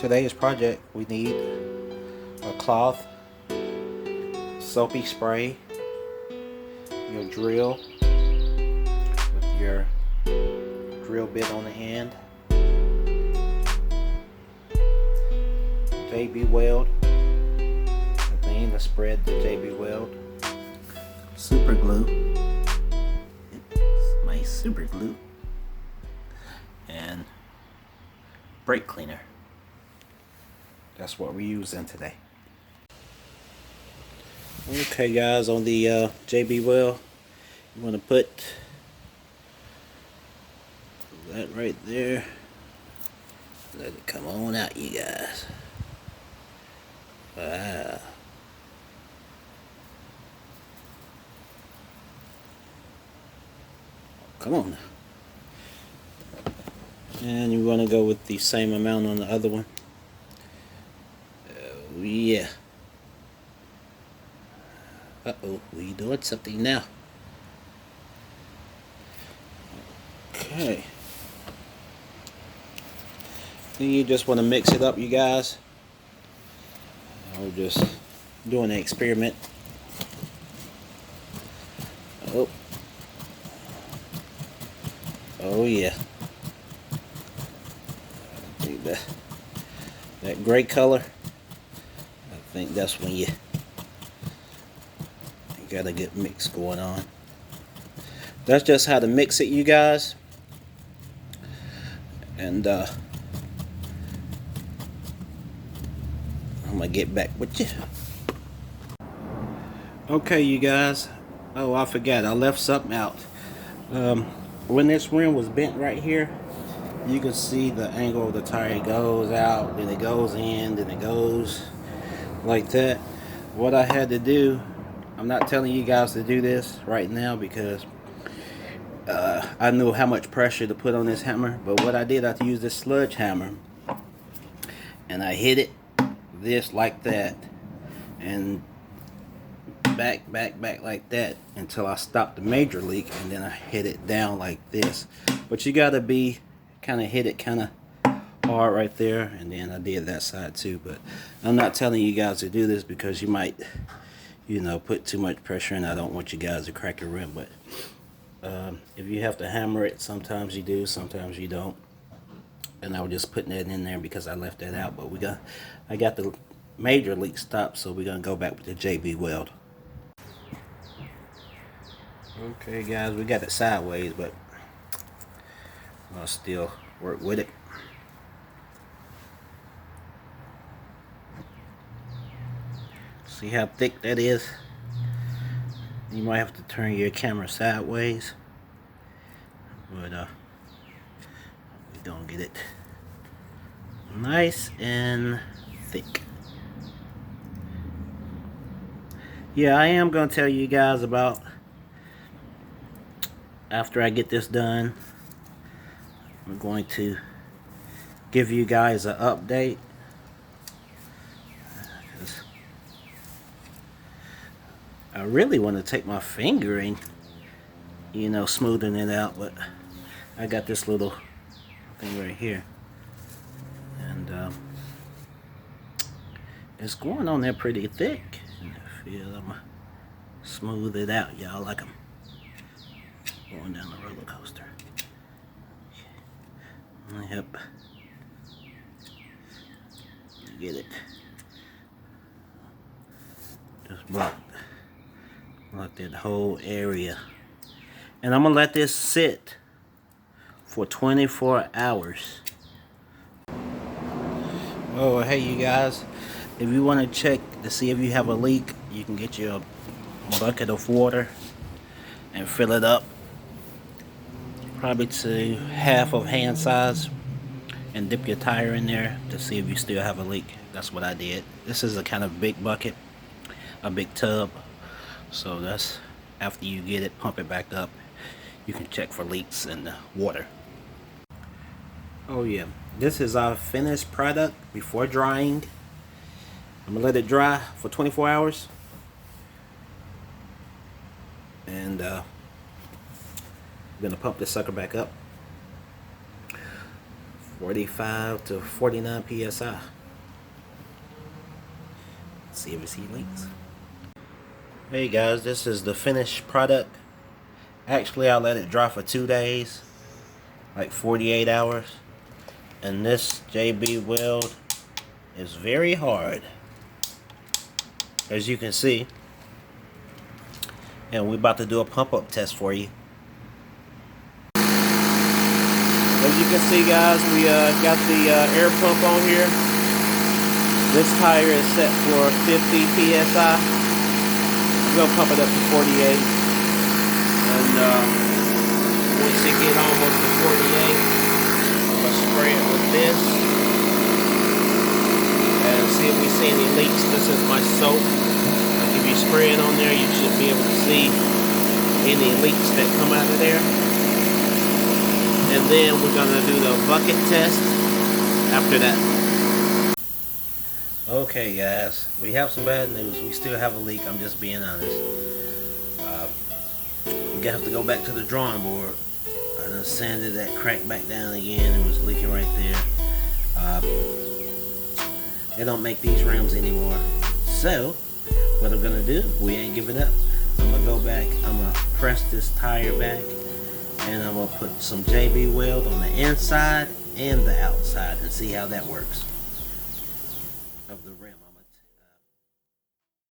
today's project, we need a cloth, soapy spray, your drill with your drill bit on the end, JB weld, the thing to spread the JB weld, super glue, it's my super glue, and brake cleaner. That's what we're using today. Okay guys, on the JB weld, you want to put that right there. Let it come on out, you guys. Wow. Come on now. And you want to go with the same amount on the other one. Oh yeah. Uh-oh, we doing something now. Okay. Then you just want to mix it up, you guys. We're just doing an experiment. Oh. Oh yeah. I think that gray color, I think that's when you got a good mix going on. That's just how to mix it, you guys. And I'm gonna get back with you. Okay, you guys. Oh, I forgot. I left something out. When this rim was bent right here, you can see the angle of the tire. It goes out, then it goes in, then it goes like that. What I had to do, I'm not telling you guys to do this right now because I knew how much pressure to put on this hammer. But what I did, I used this sludge hammer and I hit it this like that and back like that until I stopped the major leak, and then I hit it down like this. But you gotta be kind of hit it kind of hard right there, and then I did that side too. But I'm not telling you guys to do this because you might, you know, put too much pressure, and I don't want you guys to crack your rim. But if you have to hammer it, sometimes you do, sometimes you don't. And I was just putting that in there because I left that out. But I got the major leak stopped, so we're gonna go back with the JB weld. Okay guys, we got it sideways, but I'll still work with it. See how thick that is? You might have to turn your camera sideways, but we're gonna get it nice and thick. Yeah, I am gonna tell you guys about, after I get this done, I'm going to give you guys an update. I really want to take my finger and, you know, smoothing it out, but I got this little thing right here, and it's going on there pretty thick. And I feel I'm gonna smooth it out, y'all, like I'm going down the roller coaster. Yep. Get it. Just block that whole area. And I'm gonna let this sit for 24 hours. Oh, hey you guys. If you want to check to see if you have a leak, you can get your bucket of water and fill it up, probably to half of hand size, and dip your tire in there to see if you still have a leak. That's what I did. This is a kind of big bucket, a big tub, so that's after you get it, pump it back up, you can check for leaks in the water. Oh yeah, this is our finished product before drying. I'm gonna let it dry for 24 hours, and I'm gonna pump this sucker back up 45 to 49 psi. Let's see if we see leaks. Hey guys, this is the finished product. Actually, I let it dry for 2 days, like 48 hours. And this JB weld is very hard, as you can see. And we're about to do a pump up test for you. As you can see, guys, we got the air pump on here. This tire is set for 50 psi. I'm gonna pump it up to 48. And once it get almost to 48, I'm gonna spray it with this and see if we see any leaks. This is my soap. Like if you spray it on there, you should be able to see any leaks that come out of there. And then we're gonna do the bucket test after that. Okay guys, we have some bad news. We still have a leak, I'm just being honest. We're gonna have to go back to the drawing board. I done sanded that crack back down again. It was leaking right there. They don't make these rims anymore. So, what I'm gonna do, we ain't giving up. I'm gonna go back, I'm gonna press this tire back, and I'm gonna put some JB weld on the inside and the outside and see how that works.